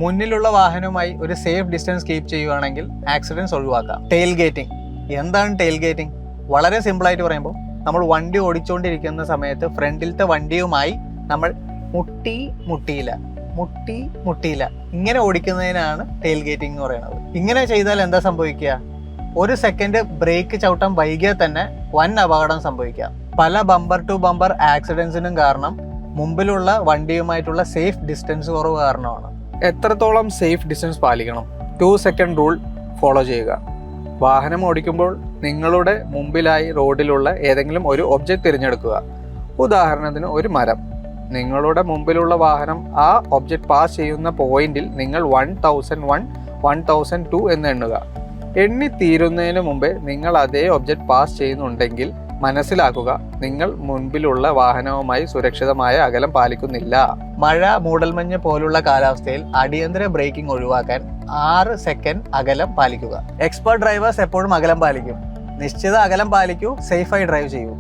മുന്നിലുള്ള വാഹനവുമായി ഒരു സേഫ് ഡിസ്റ്റൻസ് കീപ്പ് ചെയ്യുകയാണെങ്കിൽ ആക്സിഡൻസ് ഒഴിവാക്കാം. Tailgating. എന്താണ് ടെയിൽ ഗേറ്റിംഗ്? വളരെ സിമ്പിളായിട്ട് പറയുമ്പോൾ നമ്മൾ വണ്ടി ഓടിച്ചുകൊണ്ടിരിക്കുന്ന സമയത്ത് ഫ്രണ്ടിലത്തെ വണ്ടിയുമായി നമ്മൾ മുട്ടിയില്ല ഇങ്ങനെ ഓടിക്കുന്നതിനാണ് ടെയിൽ ഗേറ്റിംഗ് എന്ന് പറയുന്നത്. ഇങ്ങനെ ചെയ്താൽ എന്താ സംഭവിക്കുക? ഒരു സെക്കൻഡ് ബ്രേക്ക് ചവിട്ടാൻ വൈകിയാൽ തന്നെ വൻ അപകടം സംഭവിക്കാം. പല ബമ്പർ ടു ബമ്പർ ആക്സിഡൻസിനും കാരണം മുമ്പിലുള്ള വണ്ടിയുമായിട്ടുള്ള സേഫ് ഡിസ്റ്റൻസ് കുറവ് കാരണമാണ്. എത്രത്തോളം സേഫ് ഡിസ്റ്റൻസ് പാലിക്കണം? 2 സെക്കൻഡ് റൂൾ ഫോളോ ചെയ്യുക. വാഹനം ഓടിക്കുമ്പോൾ നിങ്ങളുടെ മുമ്പിലായി റോഡിലുള്ള ഏതെങ്കിലും ഒരു ഒബ്ജക്റ്റ് തിരഞ്ഞെടുക്കുക. ഉദാഹരണത്തിന് ഒരു മരം. നിങ്ങളുടെ മുമ്പിലുള്ള വാഹനം ആ ഒബ്ജക്റ്റ് പാസ് ചെയ്യുന്ന പോയിന്റിൽ നിങ്ങൾ 1001, 1002 എന്ന് എണ്ണുക. എണ്ണി തീരുന്നതിന് മുമ്പേ നിങ്ങൾ അതേ ഒബ്ജക്റ്റ് പാസ് ചെയ്യുന്നുണ്ടെങ്കിൽ മനസ്സിലാക്കുക നിങ്ങൾ മുൻപിലുള്ള വാഹനവുമായി സുരക്ഷിതമായ അകലം പാലിക്കുന്നില്ല. മഴ, മൂടൽമഞ്ഞ് പോലുള്ള കാലാവസ്ഥയിൽ അടിയന്തര ബ്രേക്കിംഗ് ഒഴിവാക്കാൻ 6 സെക്കൻഡ് അകലം പാലിക്കുക. എക്സ്പേർട്ട് ഡ്രൈവേഴ്സ് എപ്പോഴും അകലം പാലിക്കും. നിശ്ചിത അകലം പാലിക്കൂ, സേഫായി ഡ്രൈവ് ചെയ്യൂ.